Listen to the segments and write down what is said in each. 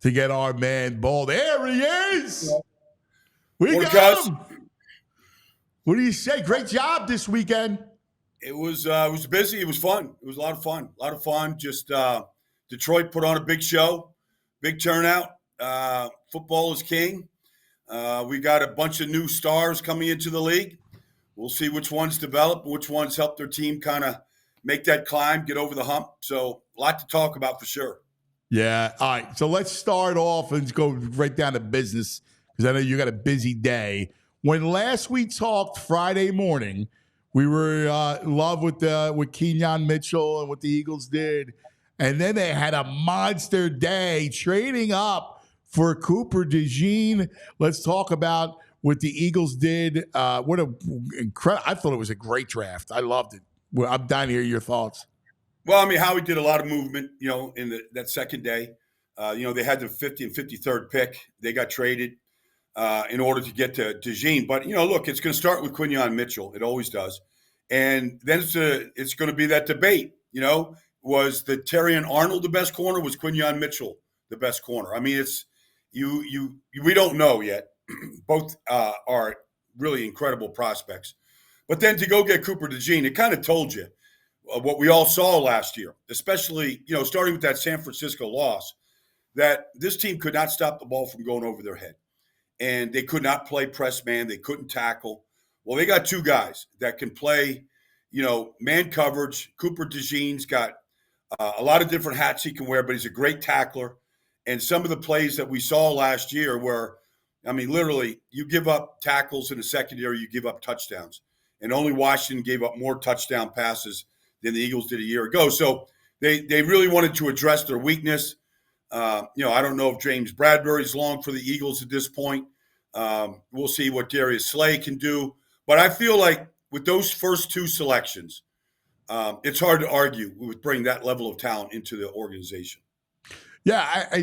to get our man Ball. There he is. We Morning, got guys. him. What do you say? Great job this weekend. It was busy. It was fun. It was a lot of fun. A lot of fun. Just Detroit put on a big show, big turnout. Football is king. We got a bunch of new stars coming into the league. We'll see which ones develop, which ones help their team kind of make that climb, get over the hump. So a lot to talk about for sure. Yeah. All right. So let's start off and go right down to business because I know you got a busy day. When last we talked Friday morning, we were in love with Kenyon Mitchell and what the Eagles did. And then they had a monster day trading up for Cooper DeJean. Let's talk about what the Eagles did. What a incredible! I thought it was a great draft. I loved it. Well, I'm down to hear your thoughts. Well, I mean, Howie did a lot of movement, in that second day. They had the 50 and 53rd pick. They got traded in order to get to DeJean. But, look, it's going to start with Quinyon Mitchell. It always does. And then it's going to be that debate, was the Terrion Arnold the best corner? Was Quinyon Mitchell the best corner? I mean, it's we don't know yet. Both are really incredible prospects. But then to go get Cooper DeJean, it kind of told you what we all saw last year, especially, starting with that San Francisco loss, that this team could not stop the ball from going over their head. And they could not play press man. They couldn't tackle. Well, they got two guys that can play, man coverage. Cooper DeJean's got a lot of different hats he can wear, but he's a great tackler. And some of the plays that we saw last year where, I mean, literally, you give up tackles in the secondary, you give up touchdowns. And only Washington gave up more touchdown passes than the Eagles did a year ago. So they really wanted to address their weakness. I don't know if James Bradbury's long for the Eagles at this point. We'll see what Darius Slay can do. But I feel like with those first two selections, it's hard to argue with bringing that level of talent into the organization. Yeah,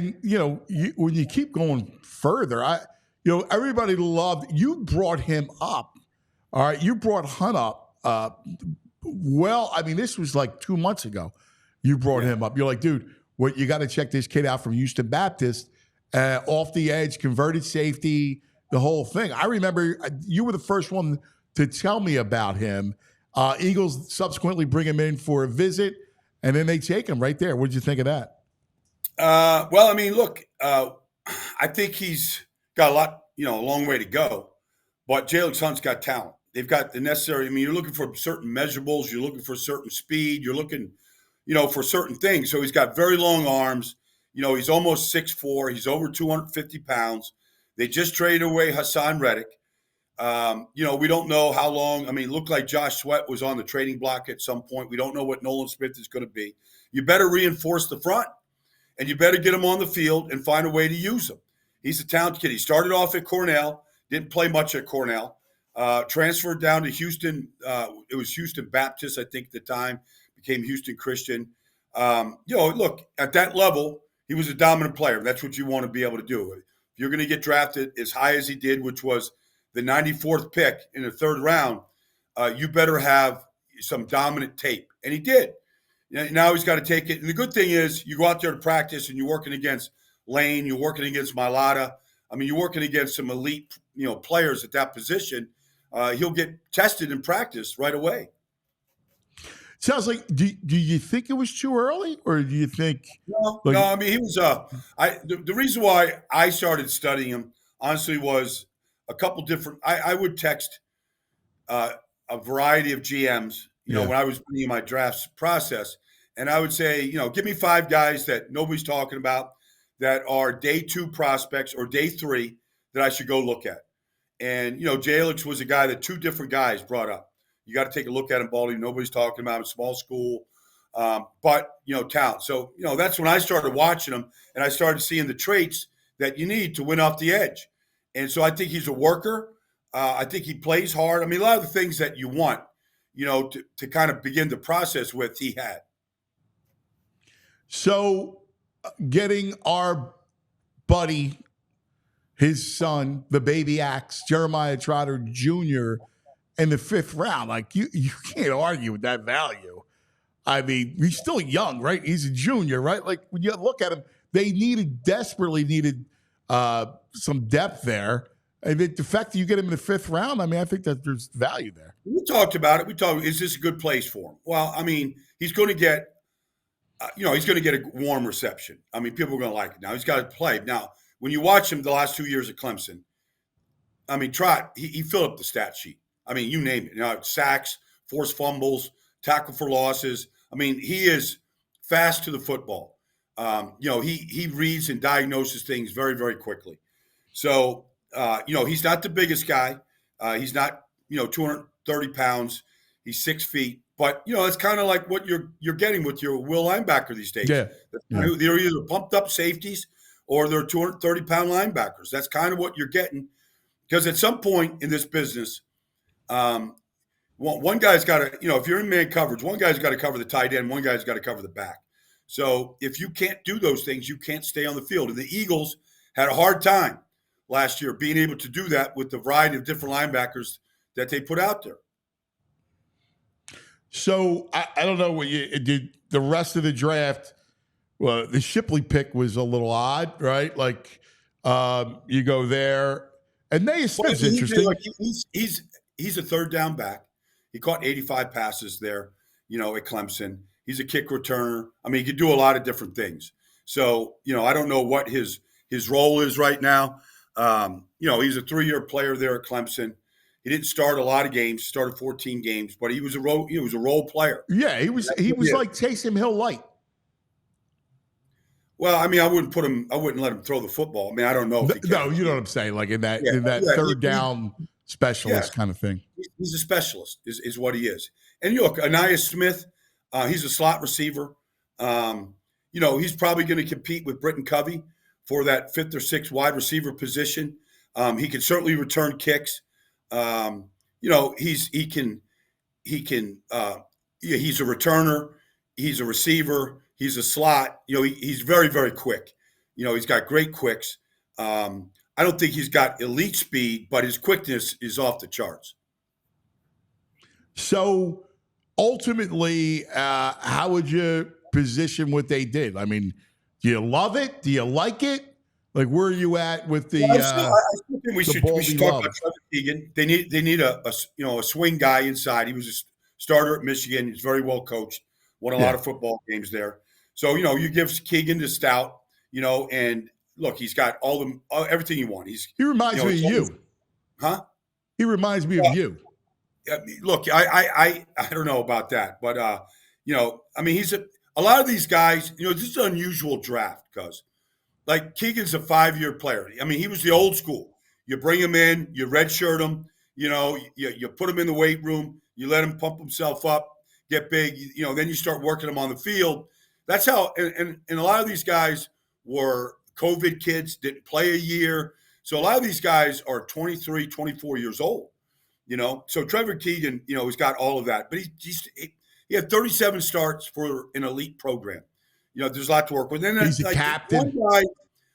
when you keep going further, everybody loved you brought him up. All right, you brought Hunt up. This was like 2 months ago. You brought him up. You're like, dude, what you got to check this kid out from Houston Baptist, off the edge, converted safety, the whole thing. I remember you were the first one to tell me about him. Eagles subsequently bring him in for a visit, and then they take him right there. What did you think of that? I think he's got a long way to go, but Jayx Hunt's got talent. They've got the necessary. I mean, you're looking for certain measurables. You're looking for certain speed. You're looking, for certain things. So he's got very long arms. He's almost 6'4". He's over 250 pounds. They just traded away Hassan Reddick. We don't know how long. I mean, it looked like Josh Sweat was on the trading block at some point. We don't know what Nolan Smith is going to be. You better reinforce the front, and you better get him on the field and find a way to use him. He's a talented kid. He started off at Cornell, didn't play much at Cornell, transferred down to Houston. It was Houston Baptist, I think, at the time, became Houston Christian. Look, at that level, he was a dominant player. That's what you want to be able to do. If you're going to get drafted as high as he did, which was the 94th pick in the third round, you better have some dominant tape. And he did. Now he's got to take it. And the good thing is you go out there to practice and you're working against Lane, you're working against Mailata. I mean, you're working against some elite, players at that position. He'll get tested in practice right away. Sounds like, do you think it was too early, or do you think? No, I mean, he was. The reason why I started studying him, honestly, was a couple different. I would text a variety of GMs, when I was doing my drafts process, and I would say, give me 5 guys that nobody's talking about that are day 2 prospects or day 3 that I should go look at. And, Jayx was a guy that 2 different guys brought up. You got to take a look at him, Baldy. Nobody's talking about him, small school, but, talent. So, that's when I started watching him, and I started seeing the traits that you need to win off the edge. And so I think he's a worker. I think he plays hard. I mean, a lot of the things that you want, to kind of begin the process with, he had. So getting our buddy, his son, the baby axe, Jeremiah Trotter Jr., in the 5th round, like you can't argue with that value. I mean, he's still young, right? He's a junior, right? Like when you look at him, they desperately needed some depth there. And the fact that you get him in the 5th round, I mean, I think that there's value there. We talked about it. Is this a good place for him? Well, I mean, he's going to get, he's going to get a warm reception. I mean, people are going to like it. Now, he's got to play. Now, when you watch him the last 2 years at Clemson, I mean, he filled up the stat sheet. I mean, you name it. Sacks, forced fumbles, tackle for losses. I mean, he is fast to the football. He reads and diagnoses things very, very quickly. So, he's not the biggest guy. He's not, 230 pounds. He's 6 feet. But, it's kind of like what you're getting with your will linebacker these days. Yeah. They're either pumped up safeties or they're 230-pound linebackers. That's kind of what you're getting. Because at some point in this business, one guy's got to, if you're in man coverage, one guy's got to cover the tight end, one guy's got to cover the back. So if you can't do those things, you can't stay on the field. And the Eagles had a hard time last year being able to do that with the variety of different linebackers that they put out there. So I don't know what you did. The rest of the draft, well, the Shipley pick was a little odd, right? Like you go there, and Naismith's interesting. He's a 3rd down back. He caught 85 passes there, at Clemson. He's a kick returner. I mean, he could do a lot of different things. So, I don't know what his role is right now. He's a 3-year player there at Clemson. He didn't start a lot of games. He started 14 games, but he was a role player. Yeah, he was like Taysom Hill light. Well, I mean, I wouldn't let him throw the football. I mean, I don't know if he can. No, you know what I'm saying? Like in that 3rd down specialist kind of thing. He's a specialist is what he is. And look, Anaya Smith, he's a slot receiver. He's probably going to compete with Britton Covey for that 5th or 6th wide receiver position. He can certainly return kicks. He's a returner. He's a receiver. He's a slot. He's very, very quick. He's got great quicks. I don't think he's got elite speed, but his quickness is off the charts. So ultimately, how would you position what they did? I mean, do you love it? Do you like it? Like, where are you at with the? I think we should talk about Trevor Keegan. They need a swing guy inside. He was a starter at Michigan. He's very well coached. Won a lot of football games there. So you give Keegan the stout. And look, he's got everything you want. He reminds me of you, huh? He reminds me of you. Look, I don't know about that, but I mean, he's a lot of these guys. This is an unusual draft because. Like Keegan's a 5-year player. I mean, he was the old school. You bring him in, you redshirt him, you put him in the weight room, you let him pump himself up, get big, then you start working him on the field. That's how, and a lot of these guys were COVID kids, didn't play a year. So a lot of these guys are 23, 24 years old, So Trevor Keegan, he's got all of that. But he had 37 starts for an elite program. There's a lot to work with. And he's a captain.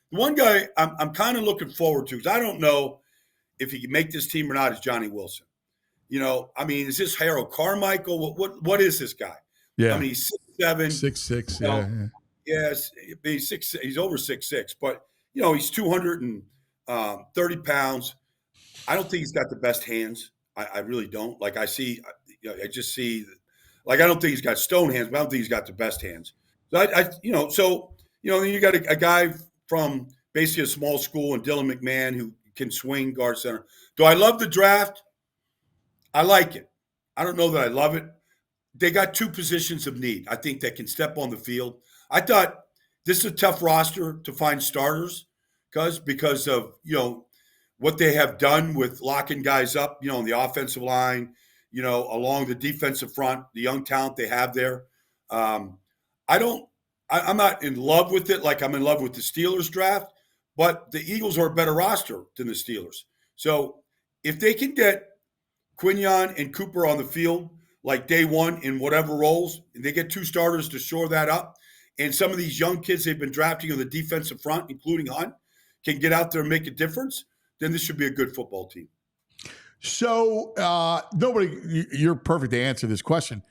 One guy I'm kind of looking forward to because I don't know if he can make this team or not is Johnny Wilson. I mean, is this Harold Carmichael? What is this guy? Yeah. I mean, he's 6'7". 6'6", yeah. Yes, he's 6'6". He's over 6'6", but he's 230 pounds. I don't think he's got the best hands. I really don't. Like I just see. Like I don't think he's got stone hands, but I don't think he's got the best hands. Then you got a guy from basically a small school and Dylan McMahon who can swing guard center. Do I love the draft? I like it. I don't know that I love it. They got 2 positions of need. I think they can step on the field. I thought this is a tough roster to find starters because of, what they have done with locking guys up, on the offensive line, along the defensive front, the young talent they have there. I'm not in love with it like I'm in love with the Steelers draft, but the Eagles are a better roster than the Steelers. So if they can get Quinion and Cooper on the field like day one in whatever roles, and they get 2 starters to shore that up, and some of these young kids they've been drafting on the defensive front, including Hunt, can get out there and make a difference, then this should be a good football team. So you're perfect to answer this question.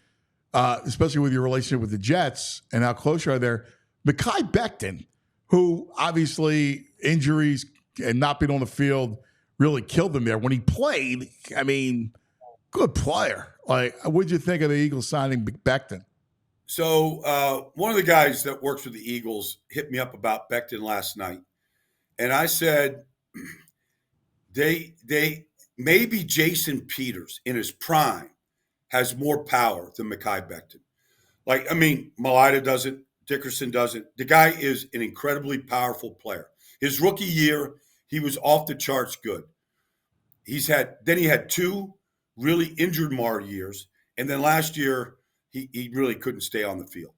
Especially with your relationship with the Jets and how close you are there. Mekhi Becton, who obviously injuries and not being on the field really killed him there. When he played, I mean, good player. Like, what'd you think of the Eagles signing Becton? So one of the guys that works with the Eagles hit me up about Becton last night, and I said they maybe Jason Peters in his prime has more power than Mekhi Becton. Like, I mean, Malida doesn't, Dickerson doesn't. The guy is an incredibly powerful player. His rookie year, he was off the charts good. He had two really injured Mar years, and then last year he really couldn't stay on the field.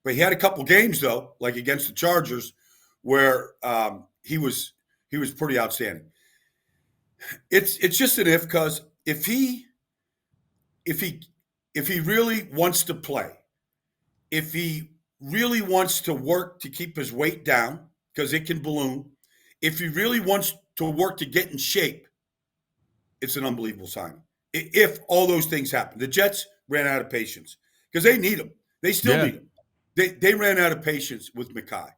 But he had a couple games though, like against the Chargers, where he was pretty outstanding. It's just an if, because if he really wants to play, if he really wants to work to keep his weight down because it can balloon, if he really wants to work to get in shape, it's an unbelievable signing. If all those things happen, the Jets ran out of patience because they need him. They still need him. They ran out of patience with Mekhi,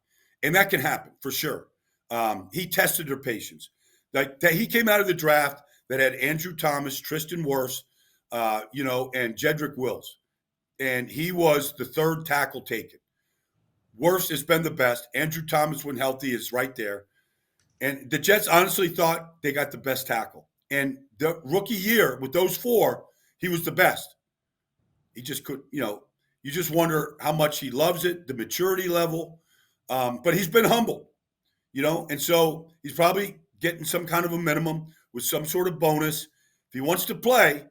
and that can happen for sure. He tested their patience. Like that, he came out of the draft that had Andrew Thomas, Tristan Wirfs, and Jedrick Wills, and he was the third tackle taken. Wirfs has been the best. Andrew Thomas, when healthy, is right there. And the Jets honestly thought they got the best tackle. And the rookie year with those four, he was the best. He just could, you just wonder how much he loves it, the maturity level. But he's been humble, and so he's probably getting some kind of a minimum with some sort of bonus. If he wants to play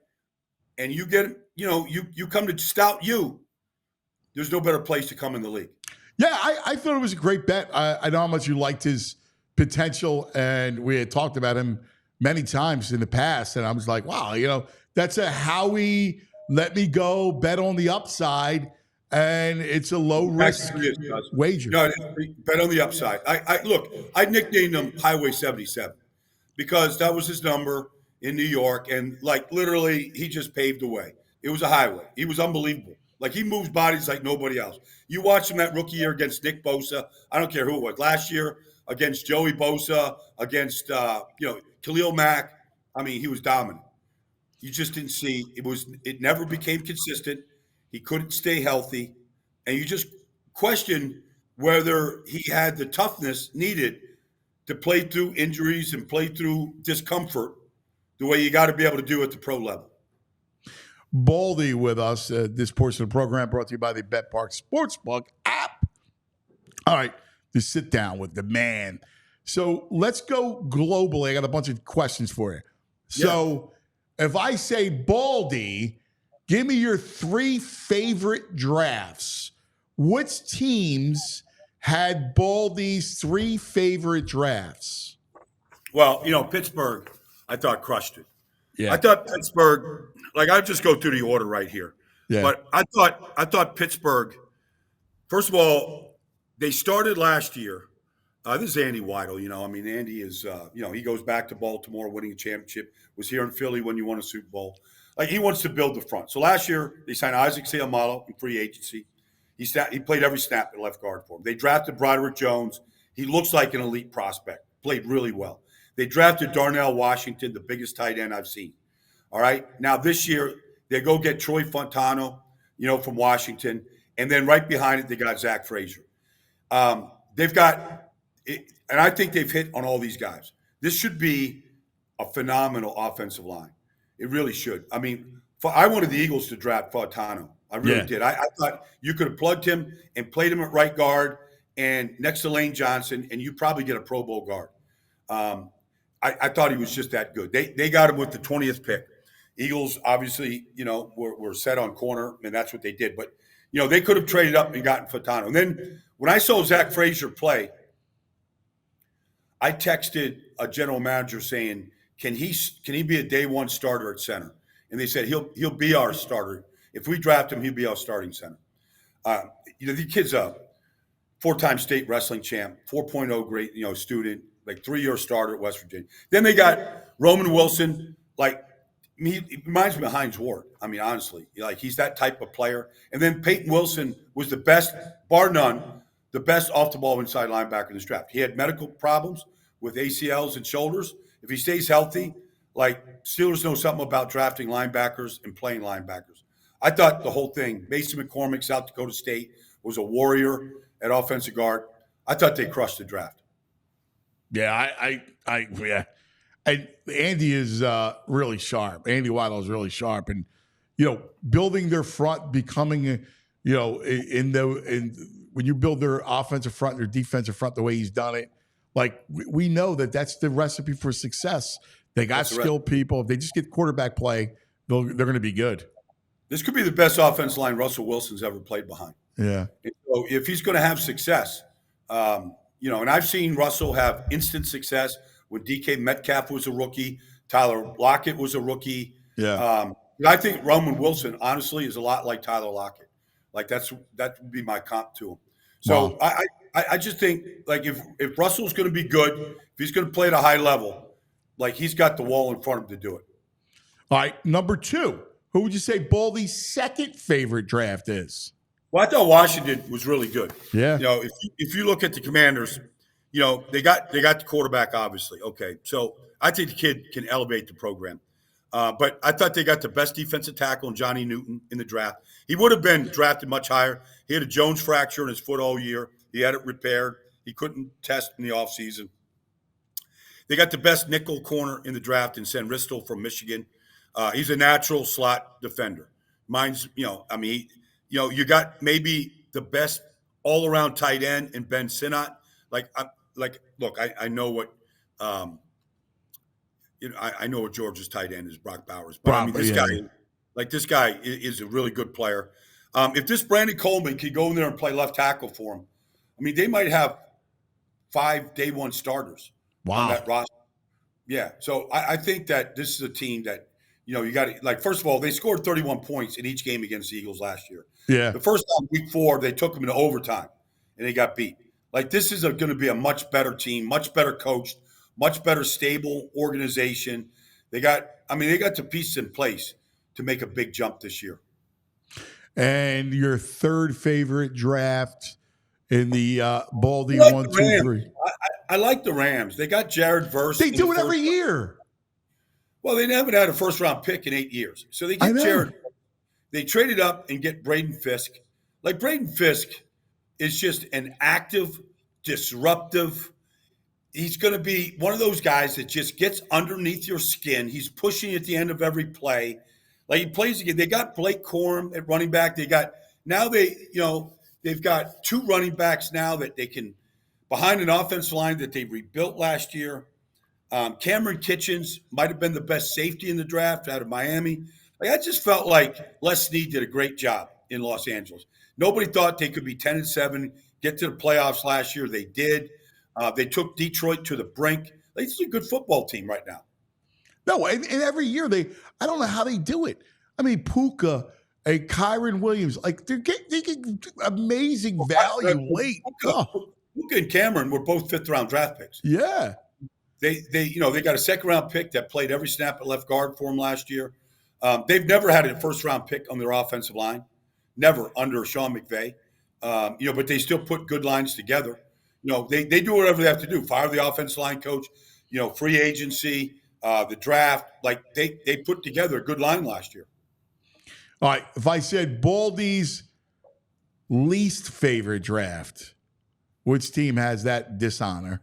and you get, you come to stout you, there's no better place to come in the league. Yeah, I thought it was a great bet. I know how much you liked his potential, and we had talked about him many times in the past, and I was like, wow, that's a Howie let me go bet on the upside, and it's a low risk wager. No, bet on the upside. I nicknamed him Highway 77 because that was his number in New York, and like literally he just paved the way. It was a highway. He was unbelievable. Like, he moves bodies like nobody else. You watch him that rookie year against Nick Bosa. I don't care who it was. Last year against Joey Bosa, against Khalil Mack. I mean, he was dominant. You just didn't see it never became consistent. He couldn't stay healthy, and you just question whether he had the toughness needed to play through injuries and play through discomfort the way you got to be able to do at the pro level. Baldy with us. This portion of the program brought to you by the BetPark Sportsbook app. All right, just sit down with the man. So let's go globally. I got a bunch of questions for you. So if I say Baldy, give me your 3 favorite drafts. Which teams had Baldy's 3 favorite drafts? Well, Pittsburgh, I thought crushed it. Yeah. I thought Pittsburgh, I'll just go through the order right here. Yeah. But I thought Pittsburgh, first of all, they started last year. This is Andy Weidel, Andy is, he goes back to Baltimore winning a championship, was here in Philly when you won a Super Bowl. He wants to build the front. So last year, they signed Isaac Seumalo in free agency. He played every snap at left guard for him. They drafted Broderick Jones. He looks like an elite prospect, played really well. They drafted Darnell Washington, the biggest tight end I've seen. All right. Now this year they go get Troy Fontano, from Washington, and then right behind it they got Zach Frazier. They've got, and I think they've hit on all these guys. This should be a phenomenal offensive line. It really should. I mean, I wanted the Eagles to draft Fontano. I really did. I thought you could have plugged him and played him at right guard and next to Lane Johnson, and you probably get a Pro Bowl guard. I thought he was just that good. They got him with the 20th pick. Eagles obviously, were set on corner, and that's what they did. But, they could have traded up and gotten Fontano. And then when I saw Zach Frazier play, I texted a general manager saying, can he be a day one starter at center? And they said, he'll be our starter. If we draft him, he'll be our starting center. The kid's a 4-time state wrestling champ, 4.0 grade, student, 3-year starter at West Virginia. Then they got Roman Wilson, he reminds me of Hines Ward. I mean, honestly, he's that type of player. And then Peyton Wilson was the best, bar none, the best off-the-ball inside linebacker in this draft. He had medical problems with ACLs and shoulders. If he stays healthy, like Steelers know something about drafting linebackers and playing linebackers. I thought the whole thing, Mason McCormick, South Dakota State, was a warrior at offensive guard. I thought they crushed the draft. Yeah, yeah. And Andy is really sharp. Andy Weidel is really sharp, and building their front, becoming, when you build their offensive front, their defensive front, the way he's done it, like we know that's the recipe for success. They got skilled people. If they just get quarterback play, they're going to be good. This could be the best offense line Russell Wilson's ever played behind. Yeah. And so if he's going to have success, and I've seen Russell have instant success when DK Metcalf was a rookie, Tyler Lockett was a rookie. Yeah. I think Roman Wilson, honestly, is a lot like Tyler Lockett. Like that would be my comp to him. So wow. I just think like if Russell's going to be good, if he's going to play at a high level, like he's got the wall in front of him to do it. All right, number 2. Who would you say Baldy's second favorite draft is? Well, I thought Washington was really good. Yeah. If you look at the Commanders, they got the quarterback, obviously. Okay, so I think the kid can elevate the program. But I thought they got the best defensive tackle in Johnny Newton in the draft. He would have been drafted much higher. He had a Jones fracture in his foot all year. He had it repaired. He couldn't test in the offseason. They got the best nickel corner in the draft in Sam Ristel from Michigan. He's a natural slot defender. Mine's, you got maybe the best all-around tight end in Ben Sinnott. Look, I know what I know what Georgia's tight end is, Brock Bowers. But this guy is a really good player. If this Brandon Coleman could go in there and play left tackle for him, they might have 5 day one starters on that roster. Yeah. So I think that this is a team that, you got to, first of all, they scored 31 points in each game against the Eagles last year. Yeah. The first time, week 4, they took them into overtime and they got beat. This is going to be a much better team, much better coached, much better stable organization. They got the pieces in place to make a big jump this year. And your third favorite draft in the Baldy 1, 2, 3. I like the Rams. They got Jared Verse. They do it every year. Well, they haven't had a first-round pick in 8 years. So they get Jared. They traded up and get Braden Fisk. Braden Fisk is just an active, disruptive. He's going to be one of those guys that just gets underneath your skin. He's pushing at the end of every play. He plays again. They got Blake Corum at running back. They've got 2 running backs now that they can behind an offensive line that they rebuilt last year. Cameron Kitchens might have been the best safety in the draft out of Miami. I just felt like Les Snead did a great job in Los Angeles. Nobody thought they could be 10-7, get to the playoffs last year. They did. They took Detroit to the brink. It's a good football team right now. No, and every year I don't know how they do it. Puka and Kyron Williams, they get amazing value late. Puka and Cameron were both 5th-round draft picks. Yeah. They got a 2nd-round pick that played every snap at left guard for them last year. They've never had a 1st-round pick on their offensive line, never under Sean McVay. But they still put good lines together. They do whatever they have to do. Fire the offensive line coach, free agency, the draft. They put together a good line last year. All right. If I said Baldy's least favorite draft, which team has that dishonor?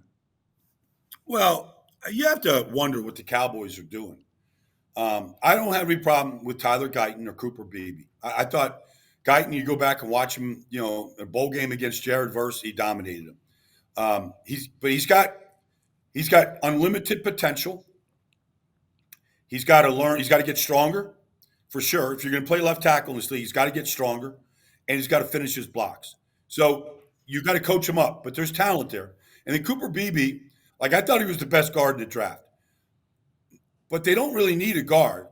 Well, you have to wonder what the Cowboys are doing. I don't have any problem with Tyler Guyton or Cooper Beebe. I thought Guyton, you go back and watch him, a bowl game against Jared Verse, he dominated him. He's got unlimited potential. He's got to learn. He's got to get stronger, for sure. If you're going to play left tackle in this league, he's got to get stronger, and he's got to finish his blocks. So you got to coach him up, but there's talent there. And then Cooper Beebe, I thought he was the best guard in the draft. But they don't really need a guard.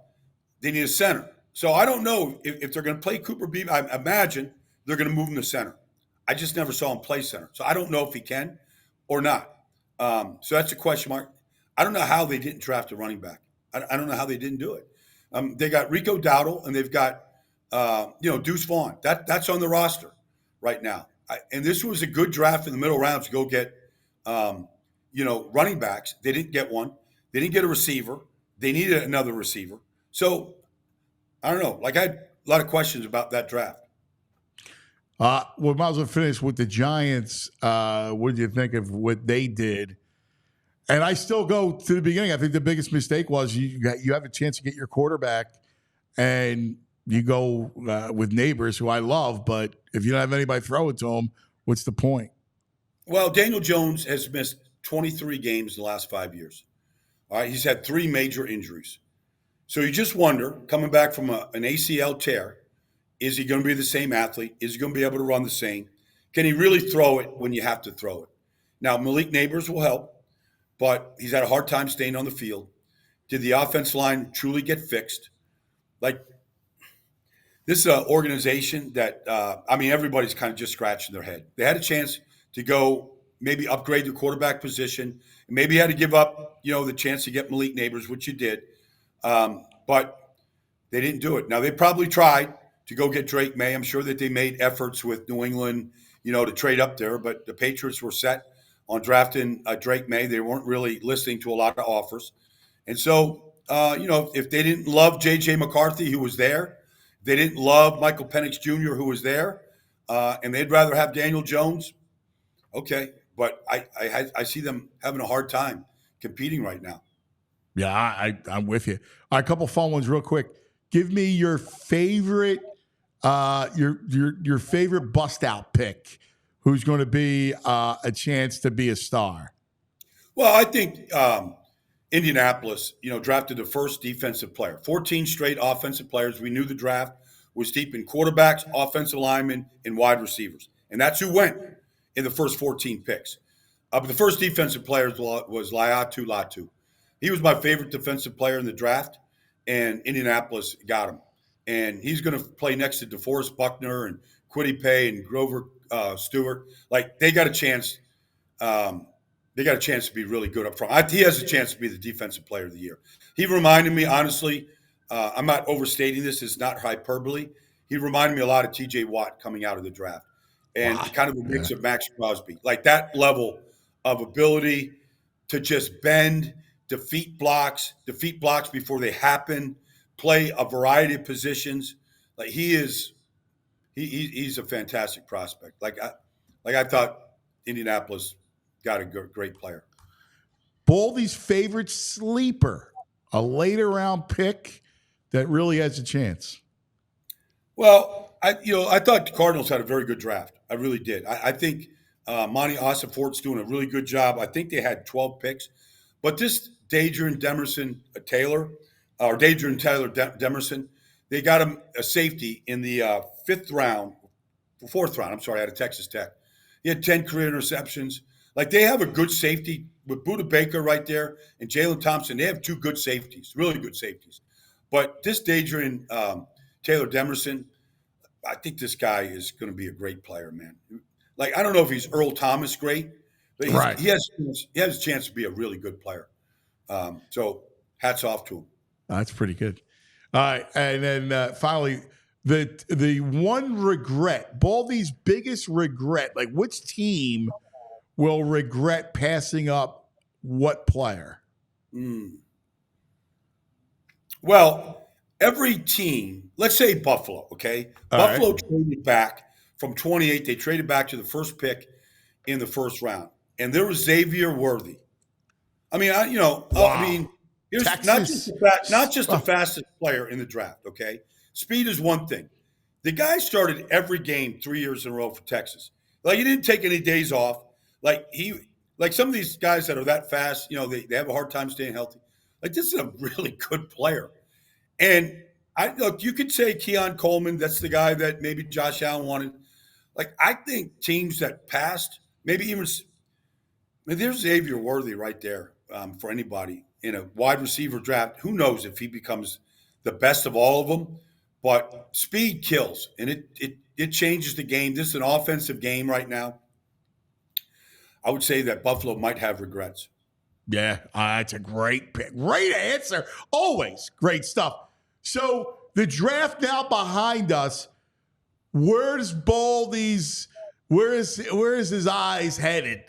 They need a center. So I don't know if they're going to play Cooper Beebe. I imagine they're going to move him to center. I just never saw him play center. So I don't know if he can or not. So that's a question mark. I don't know how they didn't draft a running back. I don't know how they didn't do it. They got Rico Dowdle and they've got Deuce Vaughn. That's on the roster right now. and this was a good draft in the middle rounds to go get, running backs. They didn't get one. They didn't get a receiver. They needed another receiver. So I don't know. Like, I had a lot of questions about that draft. We might as well finish with the Giants. What do you think of what they did? And I still go to the beginning. I think the biggest mistake was you have a chance to get your quarterback, and you go with Neighbors, who I love, but if you don't have anybody throw it to him, what's the point? Well, Daniel Jones has missed 23 games in the last 5 years. All right, he's had 3 major injuries. So you just wonder, coming back from an ACL tear, is he going to be the same athlete? Is he going to be able to run the same? Can he really throw it when you have to throw it? Now, Malik Neighbors will help, but he's had a hard time staying on the field. Did the offense line truly get fixed? Like, this is an organization that, everybody's kind of just scratching their head. They had a chance to go maybe upgrade the quarterback position. Maybe you had to give up, the chance to get Malik Neighbors, which you did. But they didn't do it. Now, they probably tried to go get Drake May. I'm sure that they made efforts with New England, to trade up there. But the Patriots were set on drafting Drake May. They weren't really listening to a lot of offers. And so, if they didn't love J.J. McCarthy, who was there, they didn't love Michael Penix Jr., who was there, and they'd rather have Daniel Jones, okay. But I see them having a hard time competing right now. Yeah, I'm with you. All right, a couple fun ones real quick. Give me your favorite your favorite bust out pick who's going to be a chance to be a star. Well, I think Indianapolis, drafted the first defensive player. 14 straight offensive players. We knew the draft was deep in quarterbacks, offensive linemen, and wide receivers. And that's who went in the first 14 picks. But the first defensive player was Laiatu Latu. He was my favorite defensive player in the draft, and Indianapolis got him. And he's going to play next to DeForest Buckner and Kwity Paye and Grover Stewart. Like, they got a chance. They got a chance to be really good up front. He has a chance to be the defensive player of the year. He reminded me, honestly, I'm not overstating this. It's not hyperbole. He reminded me a lot of T.J. Watt coming out of the draft. And kind of a mix of Max Crosby. Like, that level of ability to just bend, defeat blocks before they happen, play a variety of positions. Like, he's a fantastic prospect. I thought Indianapolis got a great player. Baldy's favorite sleeper, a later round pick that really has a chance. Well, I thought the Cardinals had a very good draft. I really did. I think Monty Ossenfort's doing a really good job. I think they had 12 picks, but this Demerson Taylor, they got him a safety in the fourth round. Out of Texas Tech. He had 10 career interceptions. Like, they have a good safety with Buda Baker right there and Jalen Thompson. They have 2 good safeties, really good safeties. But this Taylor Demerson, I think this guy is going to be a great player, man. Like, I don't know if he's Earl Thomas great, but he has a chance to be a really good player. So hats off to him. That's pretty good. All right, and then finally, the one regret, Baldy's biggest regret, like, which team will regret passing up what player? Well, every team, let's say Buffalo, okay? Buffalo traded back from 28. They traded back to the first pick in the first round. And there was Xavier Worthy. I mean, here's not just the fastest player in the draft, okay? Speed is one thing. The guy started every game 3 years in a row for Texas. Like, he didn't take any days off. Like some of these guys that are that fast, they have a hard time staying healthy. Like, this is a really good player. And you could say Keon Coleman, that's the guy that maybe Josh Allen wanted. Like, I think teams that passed, there's Xavier Worthy right there for anybody in a wide receiver draft. Who knows if he becomes the best of all of them? But speed kills, and it changes the game. This is an offensive game right now. I would say that Buffalo might have regrets. Yeah, that's a great pick. Great answer. Always great stuff. So the draft now behind us. Where's Baldy's Where is his eyes headed?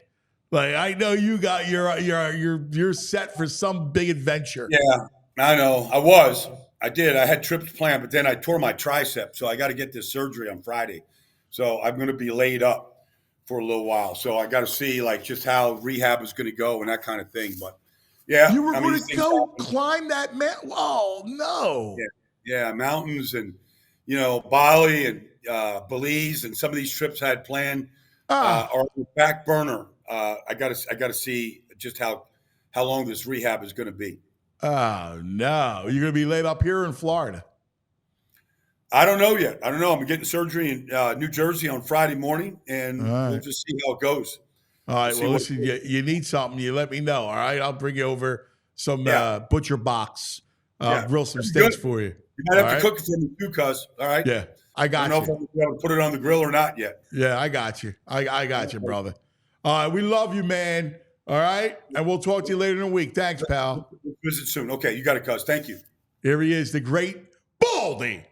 Like, I know you got you're set for some big adventure. Yeah, I know. I did. I had trips planned, but then I tore my tricep, so I got to get this surgery on Friday. So I'm going to be laid up for a little while. So I got to see like just how rehab is going to go and that kind of thing. But yeah, You were I mean, going these to things go happen. climb that mountain. Oh no! Yeah, yeah, mountains and Bali and Belize and some of these trips I had planned Ah, are on the back burner. I got to see just how long this rehab is going to be. oh no! You're going to be laid up here in Florida. I don't know yet. I don't know. I'm getting surgery in New Jersey on Friday morning, All and we'll right. just see how it goes. All We'll right. see Well, what. listen, you need something. You let me know. All right. I'll bring you over some Yeah, butcher box. I'll yeah. grill some That'd be steaks good. for you. You might All have to right. cook it for me too, cuz. All right. Yeah. I I don't got know if you. I'm gonna be able to put it on the grill or not yet. Yeah, I got you. I got you, brother. All right. We love you, man. All right. And we'll talk to you later in the week. Thanks, pal. We'll visit soon. Okay, you got it, cuz. Thank you. Here he is, the great Baldy